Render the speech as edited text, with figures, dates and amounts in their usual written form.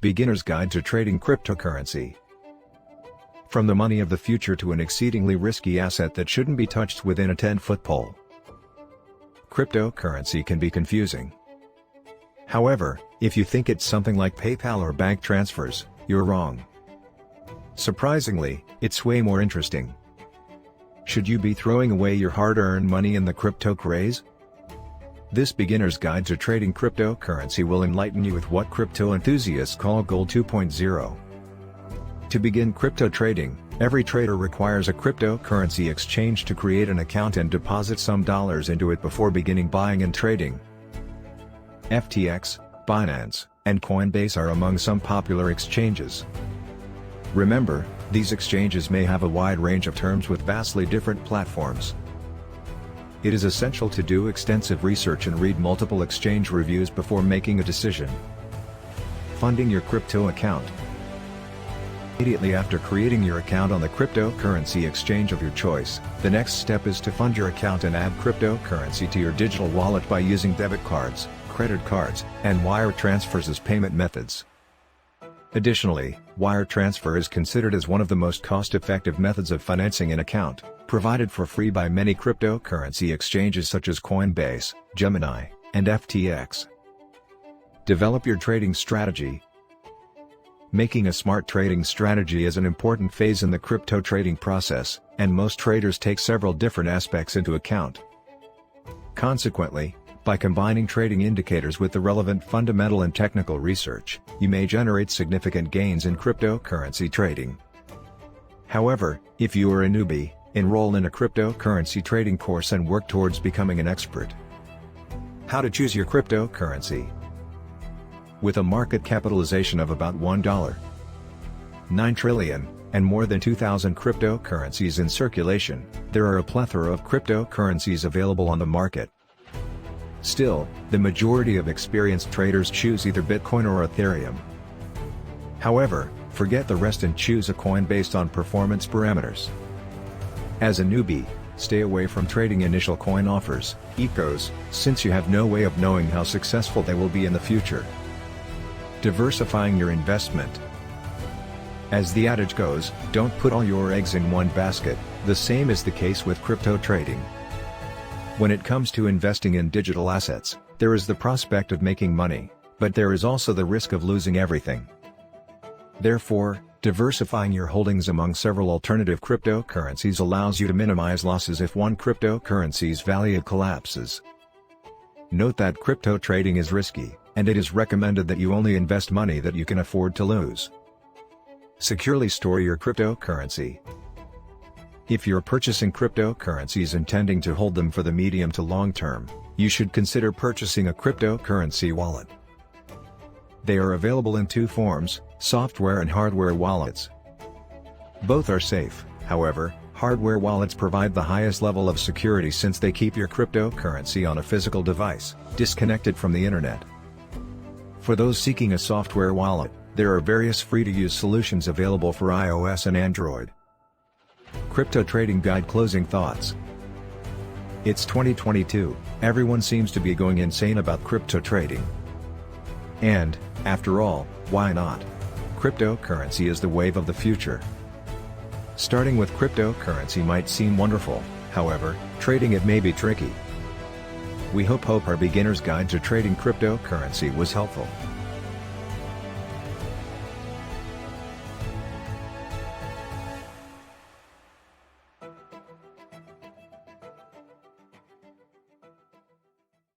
Beginner's Guide to Trading Cryptocurrency. From the money of the future to an exceedingly risky asset that shouldn't be touched within a 10-foot pole. Cryptocurrency can be confusing. However, if you think it's something like PayPal or bank transfers, you're wrong. Surprisingly, it's way more interesting. Should you be throwing away your hard-earned money in the crypto craze? This beginner's guide to trading cryptocurrency will enlighten you with what crypto enthusiasts call Gold 2.0. To begin crypto trading, every trader requires a cryptocurrency exchange to create an account and deposit some dollars into it before beginning buying and trading. FTX, Binance, and Coinbase are among some popular exchanges. Remember, these exchanges may have a wide range of terms with vastly different platforms. It is essential to do extensive research and read multiple exchange reviews before making a decision. Funding your crypto account. Immediately after creating your account on the cryptocurrency exchange of your choice, the next step is to fund your account and add cryptocurrency to your digital wallet by using debit cards, credit cards, and wire transfers as payment methods. Additionally, wire transfer is considered as one of the most cost-effective methods of financing an account, provided for free by many cryptocurrency exchanges such as Coinbase, Gemini, and FTX. Develop your trading strategy. Making a smart trading strategy is an important phase in the crypto trading process, and most traders take several different aspects into account. Consequently, by combining trading indicators with the relevant fundamental and technical research, you may generate significant gains in cryptocurrency trading. However, if you are a newbie, enroll in a cryptocurrency trading course and work towards becoming an expert. How to choose your cryptocurrency. With a market capitalization of about $1.9 trillion, and more than 2,000 cryptocurrencies in circulation, there are a plethora of cryptocurrencies available on the market. Still, the majority of experienced traders choose either Bitcoin or Ethereum. However, forget the rest and choose a coin based on performance parameters. As a newbie, stay away from trading initial coin offers, ECOs, since you have no way of knowing how successful they will be in the future. Diversifying your investment. As the adage goes, don't put all your eggs in one basket. The same is the case with crypto trading. When it comes to investing in digital assets, there is the prospect of making money, but there is also the risk of losing everything. Therefore, diversifying your holdings among several alternative cryptocurrencies allows you to minimize losses if one cryptocurrency's value collapses. Note that crypto trading is risky, and it is recommended that you only invest money that you can afford to lose. Securely store your cryptocurrency. If you're purchasing cryptocurrencies intending to hold them for the medium to long term, you should consider purchasing a cryptocurrency wallet. They are available in two forms, software and hardware wallets. Both are safe, however, hardware wallets provide the highest level of security since they keep your cryptocurrency on a physical device, disconnected from the internet. For those seeking a software wallet, there are various free-to-use solutions available for iOS and Android. Crypto Trading Guide. Closing thoughts. It's 2022, everyone seems to be going insane about crypto trading. And, after all, why not? Cryptocurrency is the wave of the future. Starting with cryptocurrency might seem wonderful, however, trading it may be tricky. We hope our beginner's guide to trading cryptocurrency was helpful.